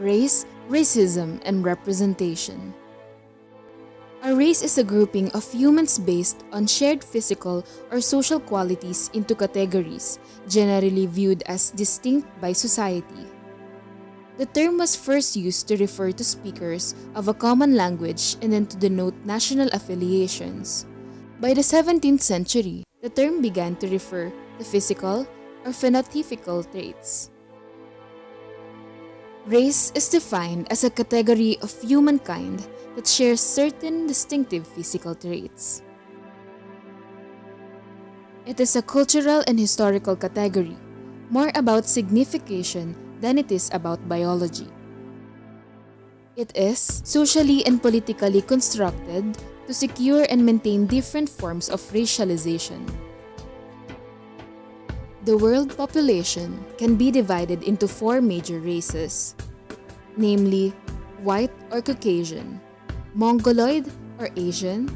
Race, racism, and representation. A race is a grouping of humans based on shared physical or social qualities into categories, generally viewed as distinct by society. The term was first used to refer to speakers of a common language and then to denote national affiliations. By the 17th century, the term began to refer to physical or phenotypical traits. Race is defined as a category of humankind that shares certain distinctive physical traits. It is a cultural and historical category, more about signification than it is about biology. It is socially and politically constructed to secure and maintain different forms of racialization. The world population can be divided into four major races, namely white or Caucasian, Mongoloid or Asian,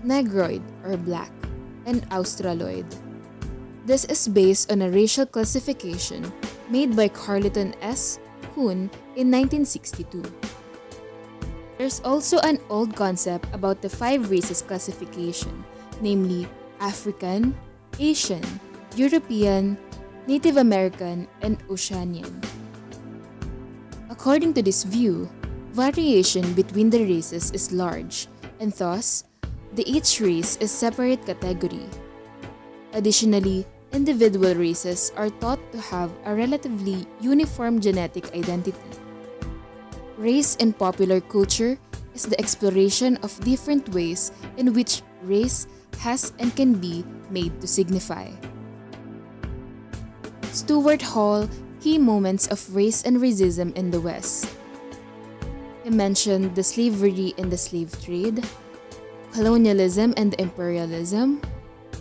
Negroid or Black, and Australoid. This is based on a racial classification made by Carleton S. Kuhn in 1962. There's also an old concept about the five races classification, namely African, Asian, European, Native American, and Oceanian. According to this view, variation between the races is large, and thus, each race is a separate category. Additionally, individual races are thought to have a relatively uniform genetic identity. Race in popular culture is the exploration of different ways in which race has and can be made to signify. Stuart Hall, Key Moments of Race and Racism in the West. He mentioned the slavery and the slave trade, colonialism and imperialism,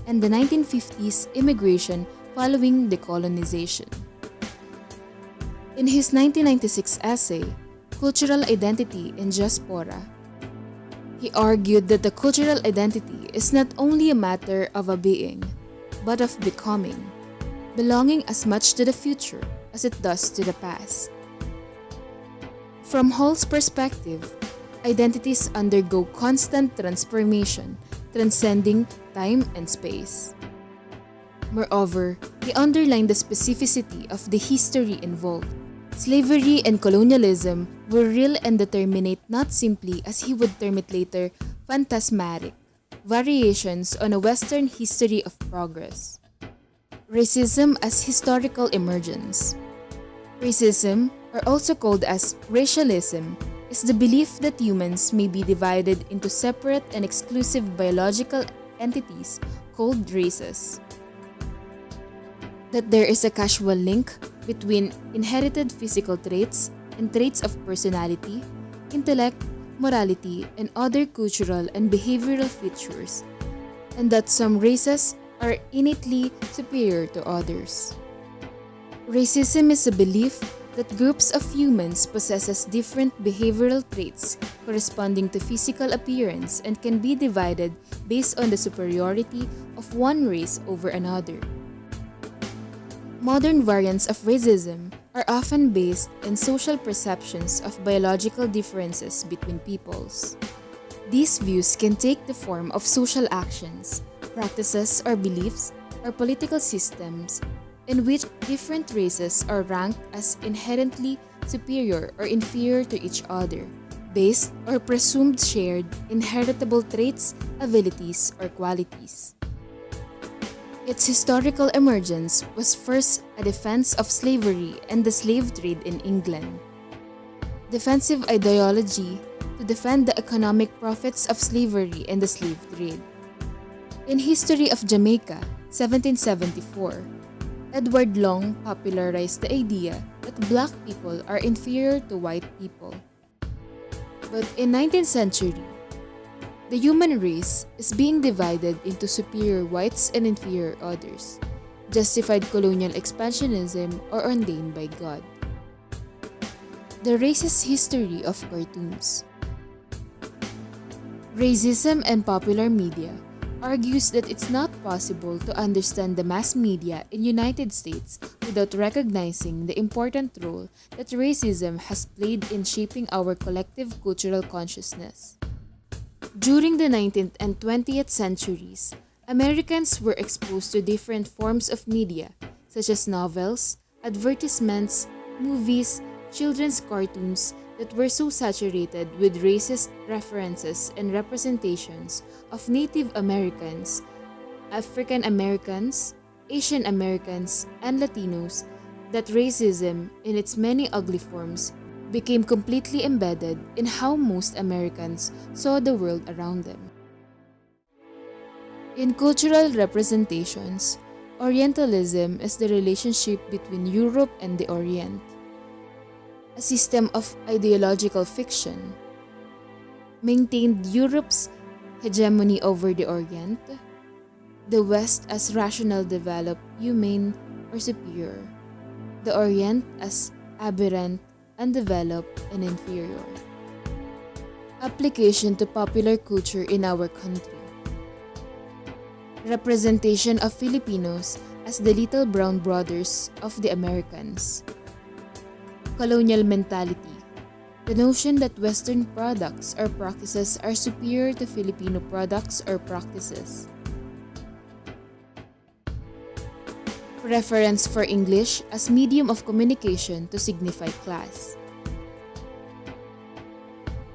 and the 1950s immigration following decolonization. In his 1996 essay, Cultural Identity in Diaspora, he argued that the cultural identity is not only a matter of a being, but of becoming, belonging as much to the future as it does to the past. From Hall's perspective, identities undergo constant transformation, transcending time and space. Moreover, he underlined the specificity of the history involved. Slavery and colonialism were real and determinate, not simply, as he would term it later, phantasmatic variations on a Western history of progress. Racism as historical emergence. Racism, or also called as racialism, is the belief that humans may be divided into separate and exclusive biological entities called races. That there is a causal link between inherited physical traits and traits of personality, intellect, morality, and other cultural and behavioral features, and that some races are innately superior to others. Racism is a belief that groups of humans possesses different behavioral traits corresponding to physical appearance and can be divided based on the superiority of one race over another. Modern variants of racism are often based in social perceptions of biological differences between peoples. These views can take the form of social actions, practices or beliefs, or political systems in which different races are ranked as inherently superior or inferior to each other, based or presumed shared inheritable traits, abilities, or qualities. Its historical emergence was first a defense of slavery and the slave trade in England. Defensive ideology to defend the economic profits of slavery and the slave trade. In History of Jamaica, 1774, Edward Long popularized the idea that black people are inferior to white people. But in 19th century, the human race is being divided into superior whites and inferior others, justified colonial expansionism or ordained by God. The racist history of cartoons. Racism and popular media argues that it's not possible to understand the mass media in United States without recognizing the important role that racism has played in shaping our collective cultural consciousness. During the 19th and 20th centuries, Americans were exposed to different forms of media such as novels, advertisements, movies, children's cartoons that were so saturated with racist references and representations of Native Americans, African Americans, Asian Americans, and Latinos that racism, in its many ugly forms, became completely embedded in how most Americans saw the world around them. In cultural representations, Orientalism is the relationship between Europe and the Orient, a system of ideological fiction, maintained Europe's hegemony over the Orient, the West as rational, developed, humane, or superior, the Orient as aberrant, undeveloped, and inferior. Application to popular culture in our country. Representation of Filipinos as the little brown brothers of the Americans. Colonial mentality. The notion that Western products or practices are superior to Filipino products or practices. Preference for English as medium of communication to signify class.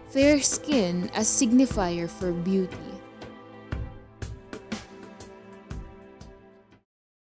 Fair skin as signifier for beauty.